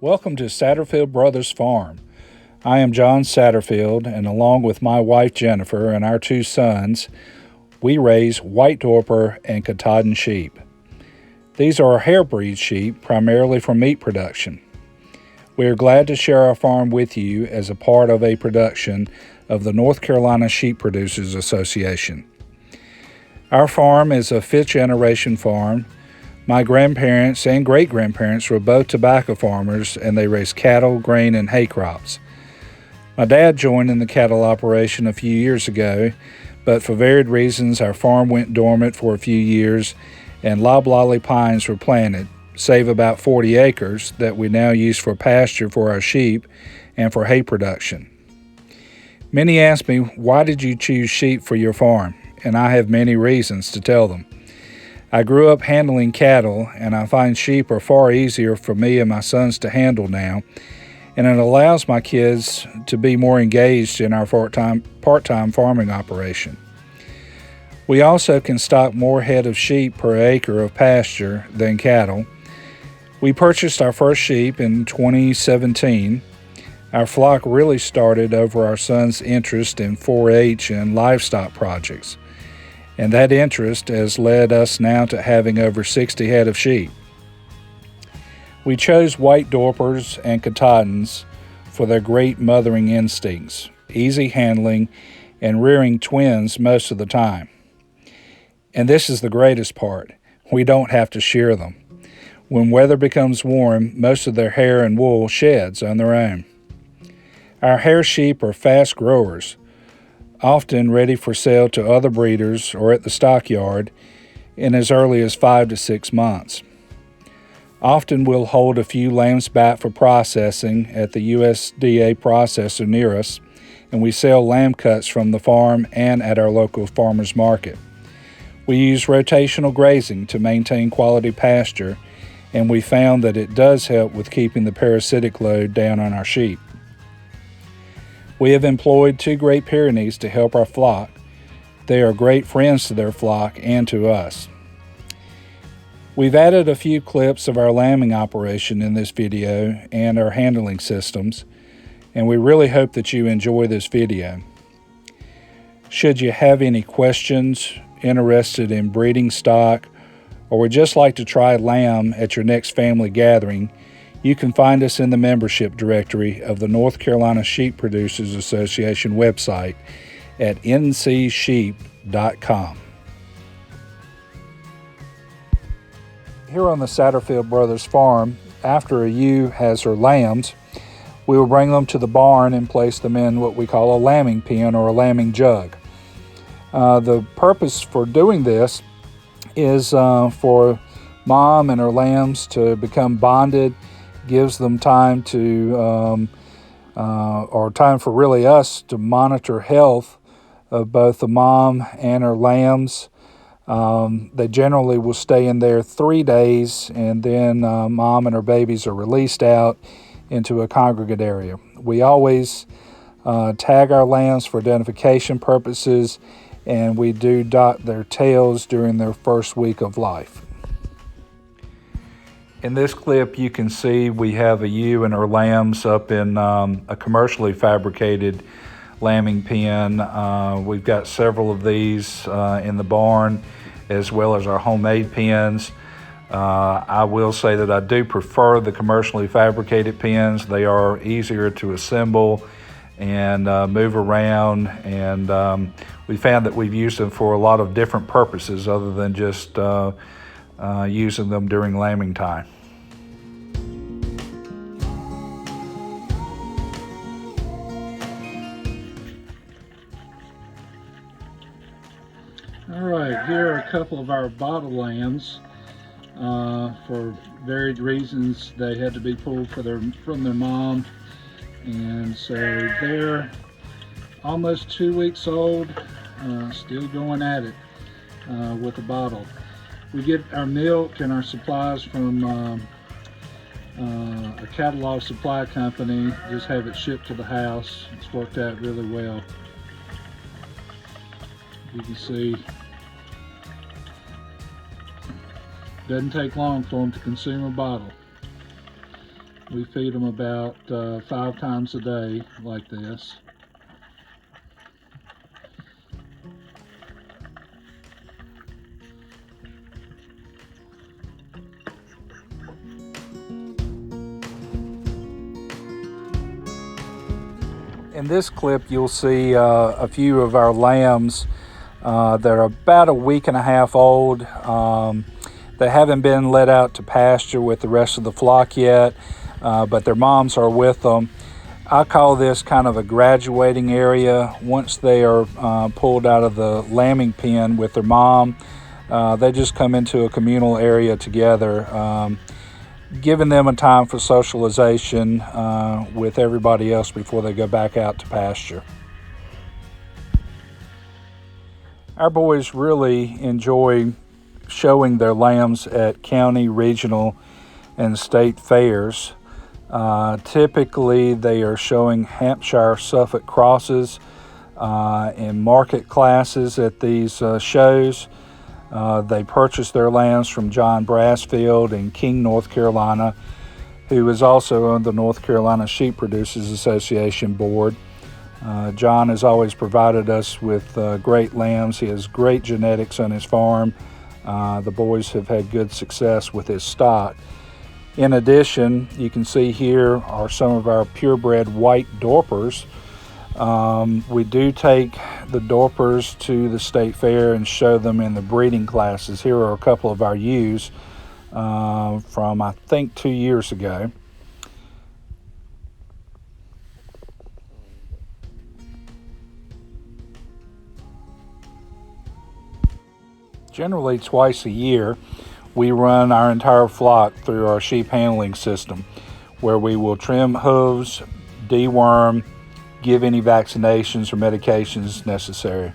Welcome to Satterfield Brothers Farm. I am John Satterfield, and along with my wife Jennifer and our two sons, we raise White Dorper and Katahdin sheep. These are hair-breed sheep, primarily for meat production. We are glad to share our farm with you as a part of a production of the North Carolina Sheep Producers Association. Our farm is a fifth-generation farm. My grandparents and great-grandparents were both tobacco farmers, and they raised cattle, grain, and hay crops. My dad joined in the cattle operation a few years ago, but for varied reasons, our farm went dormant for a few years, and loblolly pines were planted, save about 40 acres that we now use for pasture for our sheep and for hay production. Many ask me, why did you choose sheep for your farm? And I have many reasons to tell them. I grew up handling cattle, and I find sheep are far easier for me and my sons to handle now, and it allows my kids to be more engaged in our part-time farming operation. We also can stock more head of sheep per acre of pasture than cattle. We purchased our first sheep in 2017. Our flock really started over our son's interest in 4-H and livestock projects, and that interest has led us now to having over 60 head of sheep. We chose White Dorpers and Katahdins for their great mothering instincts, easy handling, and rearing twins most of the time. And this is the greatest part. We don't have to shear them. When weather becomes warm, most of their hair and wool sheds on their own. Our hair sheep are fast growers, often ready for sale to other breeders or at the stockyard in as early as 5 to 6 months. Often we'll hold a few lambs back for processing at the USDA processor near us, and we sell lamb cuts from the farm and at our local farmers market. We use rotational grazing to maintain quality pasture, and we found that it does help with keeping the parasitic load down on our sheep. We have employed 2 Great Pyrenees to help our flock. They are great friends to their flock and to us. We've added a few clips of our lambing operation in this video and our handling systems, and we really hope that you enjoy this video. Should you have any questions, interested in breeding stock, or would just like to try lamb at your next family gathering, you can find us in the membership directory of the North Carolina Sheep Producers Association website at ncsheep.com. Here on the Satterfield Brothers Farm, after a ewe has her lambs, we will bring them to the barn and place them in what we call a lambing pen or a lambing jug. The purpose for doing this is for mom and her lambs to become bonded, gives them time to, or time for really us to monitor health of both the mom and her lambs. They generally will stay in there 3 days, and then mom and her babies are released out into a congregate area. We always tag our lambs for identification purposes, and we do dot their tails during their first week of life. In this clip, you can see we have a ewe and her lambs up in a commercially fabricated lambing pen. We've got several of these in the barn, as well as our homemade pens. I will say that I do prefer the commercially fabricated pens. They are easier to assemble and move around, and we found that we've used them for a lot of different purposes other than just using them during lambing time. All right, here are a couple of our bottle lambs. For varied reasons, they had to be pulled from their mom, and so they're almost 2 weeks old, still going at it with a bottle. We get our milk and our supplies from a catalog supply company, just have it shipped to the house. It's worked out really well. You can see doesn't take long for them to consume a bottle. We feed them about 5 times a day like this. In this clip, you'll see a few of our lambs that are about a week and a half old. They haven't been let out to pasture with the rest of the flock yet, but their moms are with them. I call this kind of a graduating area. Once they are pulled out of the lambing pen with their mom, they just come into a communal area together, giving them a time for socialization with everybody else before they go back out to pasture. Our boys really enjoy showing their lambs at county, regional, and state fairs. Typically, they are showing Hampshire Suffolk crosses in market classes at these shows. They purchase their lambs from John Brassfield in King, North Carolina, who is also on the North Carolina Sheep Producers Association board. John has always provided us with great lambs. He has great genetics on his farm. The boys have had good success with his stock. In addition, you can see here are some of our purebred white Dorpers. We do take the Dorpers to the state fair and show them in the breeding classes. Here are a couple of our ewes from, I think, 2 years ago. Generally, twice a year, we run our entire flock through our sheep handling system, where we will trim hooves, deworm, give any vaccinations or medications necessary.